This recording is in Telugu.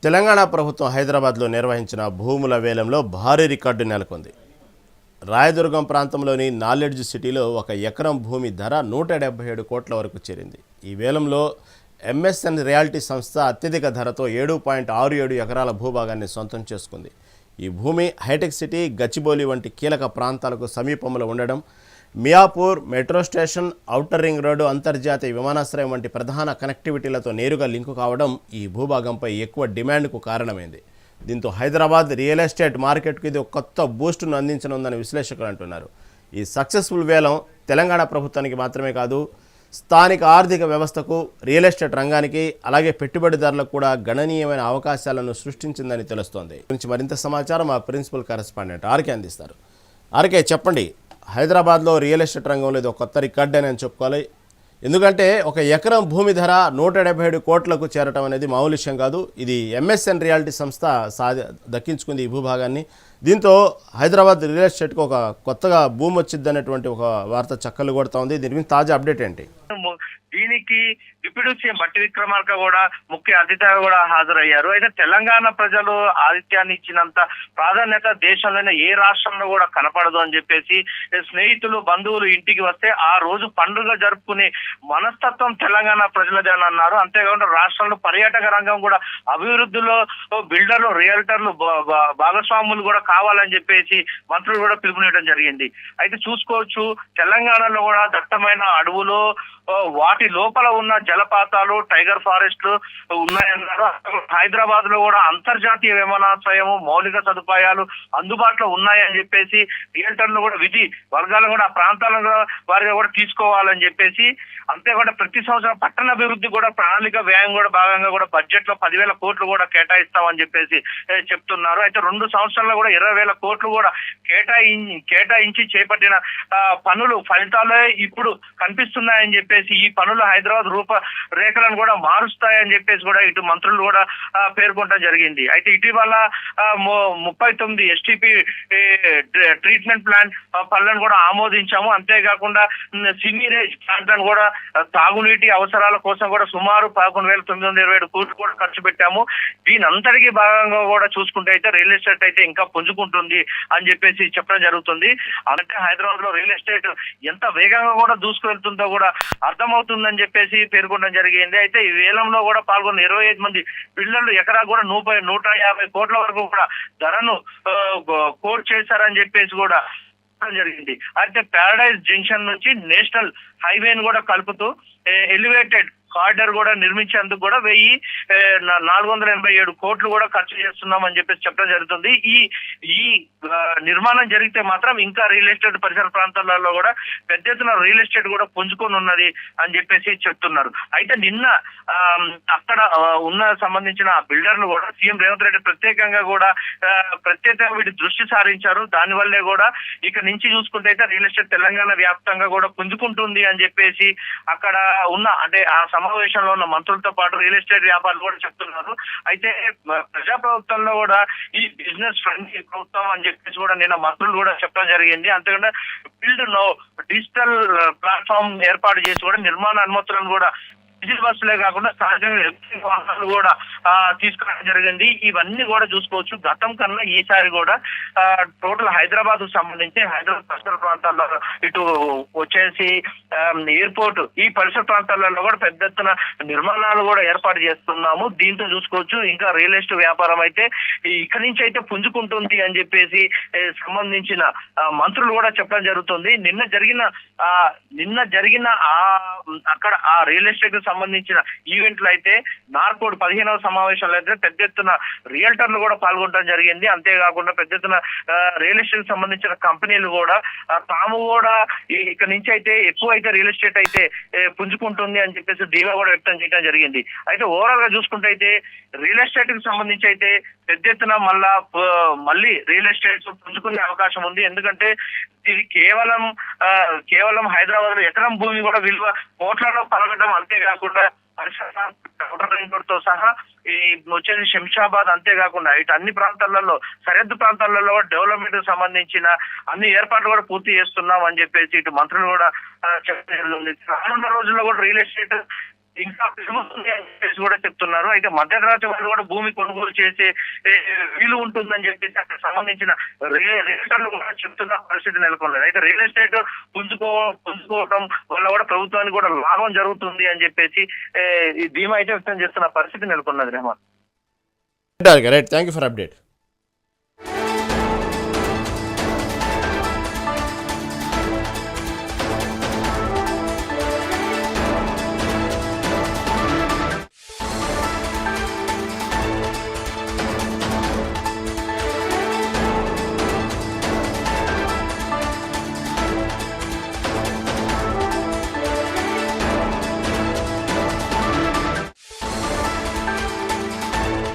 తెలంగాణ ప్రభుత్వం హైదరాబాద్లో నిర్వహించిన భూముల వేలంలో భారీ రికార్డు నెలకొంది. రాయదుర్గం ప్రాంతంలోని నాలెడ్జ్ సిటీలో ఒక ఎకరం భూమి ధర 177 కోట్ల వరకు చేరింది. ఈ వేలంలో ఎంఎస్ఎన్ రియాలిటీ సంస్థ అత్యధిక ధరతో 7.67 ఎకరాల భూభాగాన్ని సొంతం చేసుకుంది. ఈ భూమి హైటెక్ సిటీ, గచ్చిబౌలి వంటి కీలక ప్రాంతాలకు సమీపంలో ఉండడం, Miyapur metro station, outer ring road, అంతర్జాతీయ విమానాశ్రయం వంటి ప్రధాన కనెక్టివిటీలతో నేరుగా లింకు కావడం ఈ భూభాగంపై ఎక్కువ డిమాండ్కు కారణమైంది. దీంతో హైదరాబాద్ రియల్ ఎస్టేట్ మార్కెట్కు ఇది ఒక కొత్త బూస్టును అందించనుందని విశ్లేషకులు అంటున్నారు. ఈ సక్సెస్ఫుల్ వేలం తెలంగాణ ప్రభుత్వానికి మాత్రమే కాదు, స్థానిక ఆర్థిక వ్యవస్థకు, రియల్ ఎస్టేట్ రంగానికి, అలాగే పెట్టుబడిదారులకు కూడా గణనీయమైన అవకాశాలను సృష్టించిందని తెలుస్తోంది. గురించి మరింత సమాచారం మా ప్రిన్సిపల్ కరెస్పాండెంట్ ఆర్కే అందిస్తారు. ఆర్కే, చెప్పండి, హైదరాబాద్లో రియల్ ఎస్టేట్ రంగంలో ఇది ఒక కొత్త రికార్డ్ అని చెప్పుకోవాలి. ఎందుకంటే ఒక ఎకరం భూమి ధర 177 కోట్లకు చేరటం అనేది మామూలు విషయం కాదు. ఇది ఎంఎస్ఎన్ రియాలిటీ సంస్థ దక్కించుకుంది ఈ భూభాగాన్ని. దీంతో హైదరాబాద్ రియల్ ఎస్టేట్కి ఒక కొత్తగా భూమి వచ్చింది అనేటువంటి ఒక వార్త చక్కర్లు కొడుతూ ఉంది. దీని మీద తాజా అప్డేట్ ఏంటి? దీనికి డిప్యూటీ సీఎం బట్టి విక్రమార్క కూడా ముఖ్య అతిథిగా కూడా హాజరయ్యారు. అయితే తెలంగాణ ప్రజలు ఆతిథ్యాన్ని ఇచ్చినంత ప్రాధాన్యత దేశంలోనే ఏ రాష్ట్రంలో కూడా కనపడదు అని చెప్పేసి, స్నేహితులు బంధువులు ఇంటికి వస్తే ఆ రోజు పండుగ జరుపుకునే మనస్తత్వం తెలంగాణ ప్రజలదే అని అన్నారు. అంతేకాకుండా రాష్ట్రంలో పర్యాటక రంగం కూడా అభివృద్ధిలో బిల్డర్లు, రియల్టర్లు, భాగస్వాములు కూడా కావాలని చెప్పేసి మంత్రులు కూడా పిలుపునివ్వడం జరిగింది. అయితే చూసుకోవచ్చు, తెలంగాణలో కూడా దట్టమైన అడవులు, వాటి లోపల ఉన్న జలపాతాలు, టైగర్ ఫారెస్ట్లు ఉన్నాయన్నారు. హైదరాబాద్ లో కూడా అంతర్జాతీయ విమానాశ్రయము, మౌలిక సదుపాయాలు అందుబాటులో ఉన్నాయని చెప్పేసి రియల్టర్లు కూడా, విధి వర్గాలను కూడా ఆ ప్రాంతాలను వారిగా కూడా తీసుకోవాలని చెప్పేసి, అంతేకాకుండా ప్రతి సంవత్సరం పట్టణాభివృద్ధి కూడా ప్రణాళిక వ్యయం కూడా భాగంగా కూడా బడ్జెట్ లో 10,000 కోట్లు కూడా కేటాయిస్తామని చెప్పేసి చెప్తున్నారు. అయితే 2 సంవత్సరాల్లో కూడా 20,000 కోట్లు కూడా కేటాయించి చేపట్టిన పనులు ఫలితాలే ఇప్పుడు కనిపిస్తున్నాయని చెప్పేసి, ఈ పనులు హైదరాబాద్ రూపరేఖలను కూడా మారుస్తాయని చెప్పేసి కూడా ఇటు మంత్రులు కూడా పేర్కొనడం జరిగింది. అయితే ఇటీవల 39 ఎస్టీపీ ట్రీట్మెంట్ ప్లాంట్ పనులను కూడా ఆమోదించాము. అంతేకాకుండా సివీరేజ్ ప్లాంట్లను కూడా తాగునీటి అవసరాల కోసం కూడా సుమారు 11,927 కోట్లు కూడా ఖర్చు పెట్టాము. దీని అంతటికీ భాగంగా కూడా చూసుకుంటే అయితే రియల్ ఎస్టేట్ అయితే ఇంకా పుంజుకుంటుంది అని చెప్పేసి చెప్పడం జరుగుతుంది. అంటే హైదరాబాద్ లో రియల్ ఎస్టేట్ ఎంత వేగంగా కూడా దూసుకువెళ్తుందో కూడా అర్థమవుతుందని చెప్పేసి పేర్కొనడం జరిగింది. అయితే ఈ వేలంలో కూడా పాల్గొన్న 25 మంది బిల్డర్లు ఎకరా కూడా 150 కోట్ల వరకు కూడా ధరను కోట్ చేశారని చెప్పేసి కూడా జరిగింది. అయితే ప్యారడైజ్ జంక్షన్ నుంచి నేషనల్ హైవేను కూడా కలుపుతూ ఎలివేటెడ్ కారిడార్ కూడా నిర్మించేందుకు కూడా 1,487 కోట్లు కూడా ఖర్చు చేస్తున్నామని చెప్పేసి చెప్పడం జరుగుతుంది. ఈ నిర్మాణం జరిగితే మాత్రం ఇంకా రియల్ ఎస్టేట్ పరిసర ప్రాంతాలలో కూడా పెద్ద ఎత్తున రియల్ ఎస్టేట్ కూడా పుంజుకొని ఉన్నది అని చెప్పేసి చెప్తున్నారు. అయితే నిన్న అక్కడ ఉన్న సంబంధించిన బిల్డర్లు కూడా సీఎం రేవంత్ రెడ్డి ప్రత్యేకంగా వీటి దృష్టి సారించారు. దానివల్లే కూడా ఇక నుంచి చూసుకుంటే అయితే రియల్ ఎస్టేట్ తెలంగాణ వ్యాప్తంగా కూడా పుంజుకుంటుంది అని చెప్పేసి అక్కడ ఉన్న, అంటే ఆ సమావేశంలో ఉన్న మంత్రులతో పాటు రియల్ ఎస్టేట్ వ్యాపారులు కూడా చెప్తున్నారు. అయితే ప్రజాప్రభుత్వంలో కూడా ఈ బిజినెస్ ఫ్రెండ్లీ ప్రభుత్వం అని చెప్పేసి కూడా నిన్న మంత్రులు కూడా చెప్పడం జరిగింది. అంతేకాకుండా బిల్డ్ నో డిజిటల్ ప్లాట్ఫామ్ ఏర్పాటు చేసి కూడా నిర్మాణ అనుమతులను కూడా డీజిల్ బస్సులే కాకుండా సహజంగా ఎలక్ట్రిక్ వాహనాలు కూడా తీసుకోవడం జరిగింది. ఇవన్నీ కూడా చూసుకోవచ్చు. గతం కన్నా ఈసారి కూడా టోటల్ హైదరాబాద్ కు సంబంధించి హైదరాబాద్ పరిసర ప్రాంతాల్లో ఇటు వచ్చేసి ఎయిర్పోర్ట్, ఈ పరిసర ప్రాంతాలలో కూడా పెద్ద ఎత్తున నిర్మాణాలు కూడా ఏర్పాటు చేస్తున్నాము. దీంతో చూసుకోవచ్చు ఇంకా రియల్ ఎస్టేట్ వ్యాపారం అయితే ఇక్కడి నుంచి అయితే పుంజుకుంటుంది అని చెప్పేసి సంబంధించిన మంత్రులు కూడా చెప్పడం జరుగుతుంది. నిన్న జరిగిన అక్కడ ఆ రియల్ ఎస్టేట్ సంబంధించిన ఈవెంట్లు అయితే నార్కోడ్ 15వ సమావేశంలో అయితే పెద్ద ఎత్తున రియల్టర్లు కూడా పాల్గొనడం జరిగింది. అంతేకాకుండా పెద్ద ఎత్తున రియల్ ఎస్టేట్ సంబంధించిన కంపెనీలు కూడా తాము కూడా ఇక్కడ నుంచి అయితే ఎక్కువ అయితే రియల్ ఎస్టేట్ అయితే పుంజుకుంటుంది అని చెప్పేసి ధీమా కూడా వ్యక్తం చేయడం జరిగింది. అయితే ఓవరాల్ గా చూసుకుంటే అయితే రియల్ ఎస్టేట్ కి సంబంధించి అయితే పెద్ద ఎత్తున మళ్ళీ రియల్ ఎస్టేట్ పుంజుకునే అవకాశం ఉంది. ఎందుకంటే ఇది కేవలం హైదరాబాద్ లో ఎకరం భూమి కూడా విలువ కోట్లలో పలకడం, అంతేకాకుండా పరిసర సహా ఈ వచ్చేసి శంషాబాద్, అంతేకాకుండా ఇటు అన్ని ప్రాంతాలలో, సరిహద్దు ప్రాంతాలలో డెవలప్మెంట్ కు సంబంధించిన అన్ని ఏర్పాట్లు కూడా పూర్తి చేస్తున్నాం అని చెప్పేసి ఇటు మంత్రులు కూడా చెప్పడం జరుగుతుంది. రానున్న రోజుల్లో కూడా రియల్ ఎస్టేట్ ఇంకా పెరుగుతుంది అని చెప్పేసి కూడా చెప్తున్నారు. అయితే మధ్యతరగతి వాళ్ళు కూడా భూమి కొనుగోలు చేసే వీలు ఉంటుందని చెప్పేసి అక్కడ సంబంధించిన రియల్టర్లు కూడా చెప్తున్న పరిస్థితి నెలకొన్నది. అయితే రియల్ ఎస్టేట్ పుంజుకోవడం వల్ల కూడా ప్రభుత్వానికి కూడా లాభం జరుగుతుంది అని చెప్పేసి ఈ ధీమా అయితే వ్యక్తం చేస్తున్న పరిస్థితి నెలకొన్నది. Rahman, right, thank you for update.